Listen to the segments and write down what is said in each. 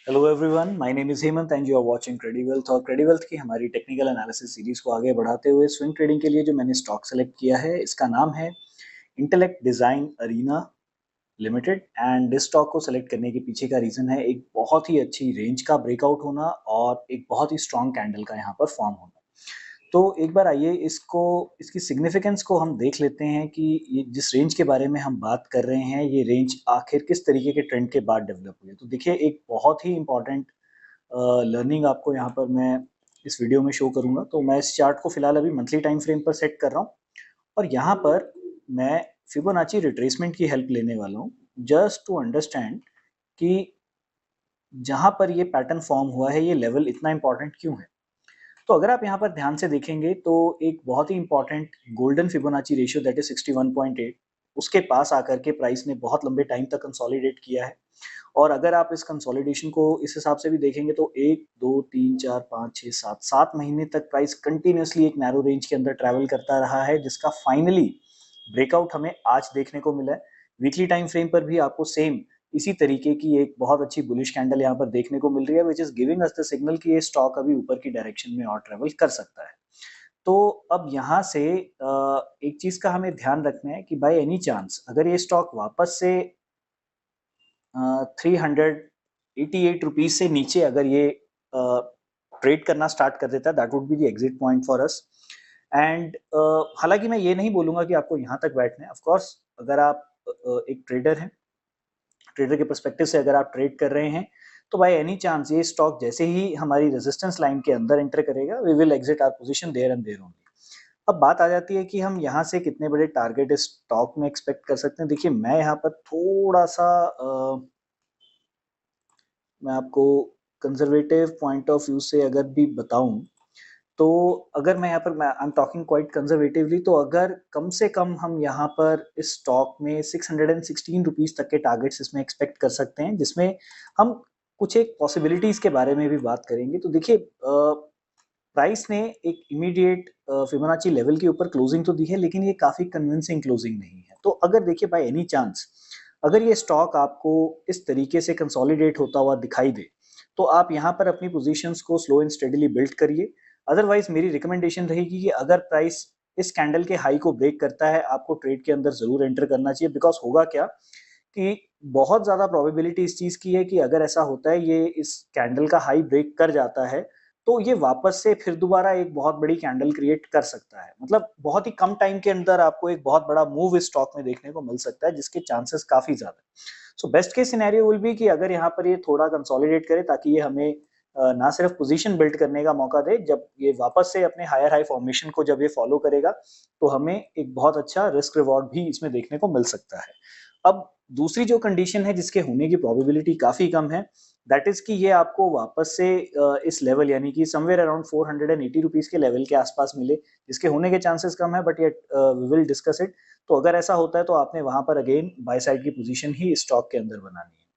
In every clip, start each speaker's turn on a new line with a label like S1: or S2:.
S1: Hello everyone, my name is Hemant and you are watching Crediwealth. और Crediwealth की हमारी technical analysis series को आगे बढ़ाते हुए स्विंग ट्रेडिंग के लिए जो मैंने स्टॉक सेलेक्ट किया है, इसका नाम है Intellect Design Arena Limited. And इस स्टॉक को सेलेक्ट करने के पीछे का रीजन है एक बहुत ही अच्छी रेंज का ब्रेकआउट होना और एक बहुत ही स्ट्रॉन्ग कैंडल का यहाँ पर फॉर्म होना। तो एक बार आइए इसको इसकी सिग्निफिकेंस को हम देख लेते हैं कि ये जिस रेंज के बारे में हम बात कर रहे हैं, ये रेंज आखिर किस तरीके के ट्रेंड के बाद डेवलप हुई है। तो देखिए, एक बहुत ही इंपॉर्टेंट लर्निंग आपको यहाँ पर मैं इस वीडियो में शो करूंगा। तो मैं इस चार्ट को फिलहाल अभी मंथली टाइम फ्रेम पर सेट कर रहा हूँ और यहाँ पर मैं फिबोनाची रिट्रेसमेंट की हेल्प लेने वाला हूँ, जस्ट टू अंडरस्टैंड कि जहाँ पर ये पैटर्न फॉर्म हुआ है, ये लेवल इतना इंपॉर्टेंट क्यों है। तो अगर आप यहाँ पर ध्यान से देखेंगे तो एक बहुत ही important golden Fibonacci ratio that is 61.8, उसके पास आकर के प्राइस ने बहुत लंबे टाइम तक कंसोलिडेट किया है। और अगर आप इस कंसोलिडेशन को इस हिसाब से भी देखेंगे तो 1 2 3 4 5 6 7 महीने तक प्राइस कंटिन्यूअसली एक नैरो रेंज के अंदर ट्रैवल करता रहा है, जिसका फाइनली ब्रेकआउट हमें आज देखने को मिला है। वीकली टाइम फ्रेम पर भी आपको सेम इसी तरीके की एक बहुत अच्छी बुलिश कैंडल यहाँ पर देखने को मिल रही है, which is giving us the signal कि ये स्टॉक अभी ऊपर की डायरेक्शन में और ट्रेवल कर सकता है। तो अब यहाँ से एक चीज का हमें ध्यान रखना है कि बाय एनी चांस अगर ये स्टॉक वापस से 388 रुपीज से नीचे अगर ये ट्रेड करना स्टार्ट कर देता है, that would be the exit point for us. And हालांकि मैं ये नहीं बोलूंगा कि आपको यहाँ तक बैठना है। ऑफ कोर्स अगर आप एक ट्रेडर हैं, ट्रेडर के पर्सपेक्टिव से अगर आप ट्रेड कर रहे हैं, तो बाय एनी चांस ये स्टॉक जैसे ही हमारी रेजिस्टेंस लाइन के अंदर एंटर करेगा, we will exit our position there and there only. अब बात आ जाती है कि हम यहाँ से कितने बड़े टारगेट इस स्टॉक में एक्सपेक्ट कर सकते हैं। देखिए, मैं यहाँ पर थोड़ा सा मैं आपको कंजर्वेटिव पॉइंट ऑफ व्यू से अगर भी बताऊं, तो अगर मैं यहाँ पर मैं I am talking quite conservatively, तो अगर कम से कम हम यहाँ पर इस स्टॉक में 616 रुपीज तक के टारगेट्स इसमें एक्सपेक्ट कर सकते हैं, जिसमें हम कुछ एक पॉसिबिलिटीज के बारे में भी बात करेंगे। तो देखिए, प्राइस ने एक इमीडिएट फिबोनाची लेवल के ऊपर क्लोजिंग तो दी है, लेकिन ये काफी कन्विंसिंग क्लोजिंग नहीं है। तो अगर देखिए, बाय एनी चांस अगर ये स्टॉक आपको इस तरीके से कंसोलिडेट होता हुआ दिखाई दे, तो आप यहाँ पर अपनी पोजीशंस को स्लो एंड स्टेडीली बिल्ड करिए। अदरवाइज मेरी रिकमेंडेशन रहेगी कि अगर प्राइस इस कैंडल के हाई को ब्रेक करता है, आपको ट्रेड के अंदर जरूर एंटर करना चाहिए। बिकॉज होगा क्या कि बहुत ज्यादा प्रोबेबिलिटी इस चीज की है कि अगर ऐसा होता है, ये इस कैंडल का हाई ब्रेक कर जाता है, तो ये वापस से फिर दोबारा एक बहुत बड़ी कैंडल क्रिएट कर सकता है। मतलब बहुत ही कम टाइम के अंदर आपको एक बहुत बड़ा मूव इस स्टॉक में देखने को मिल सकता है, जिसके चांसेस काफी ज्यादा है। So best case scenario will be कि अगर यहाँ पर ये थोड़ा कंसोलिडेट करे, ताकि ये हमें ना सिर्फ पोजीशन बिल्ड करने का मौका दे, जब ये वापस से अपने हायर हाई फॉर्मेशन को जब ये फॉलो करेगा, तो हमें एक बहुत अच्छा रिस्क रिवॉर्ड भी इसमें देखने को मिल सकता है। अब दूसरी जो कंडीशन है जिसके होने की प्रोबेबिलिटी काफी कम है, दैट इज कि ये आपको वापस से इस लेवल यानी कि समवेयर अराउंड 480 रुपीज के लेवल के आसपास मिले, जिसके होने के चांसेस कम है, बट ये वी विल डिस्कस इट। तो अगर ऐसा होता है, तो आपने वहां पर अगेन बाय साइड की पोजीशन ही स्टॉक के अंदर बनानी है।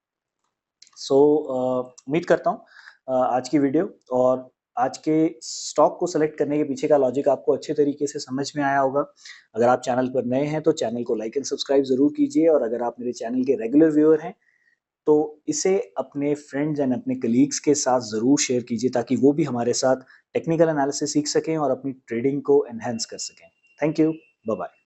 S1: सो उम्मीद करता हूँ आज की वीडियो और आज के स्टॉक को सेलेक्ट करने के पीछे का लॉजिक आपको अच्छे तरीके से समझ में आया होगा। अगर आप चैनल पर नए हैं तो चैनल को लाइक एंड सब्सक्राइब जरूर कीजिए, और अगर आप मेरे चैनल के रेगुलर व्यूअर हैं तो इसे अपने फ्रेंड्स एंड अपने कलीग्स के साथ ज़रूर शेयर कीजिए, ताकि वो भी हमारे साथ टेक्निकल एनालिसिस सीख सकें और अपनी ट्रेडिंग को एनहेंस कर सकें। Thank you, bye bye.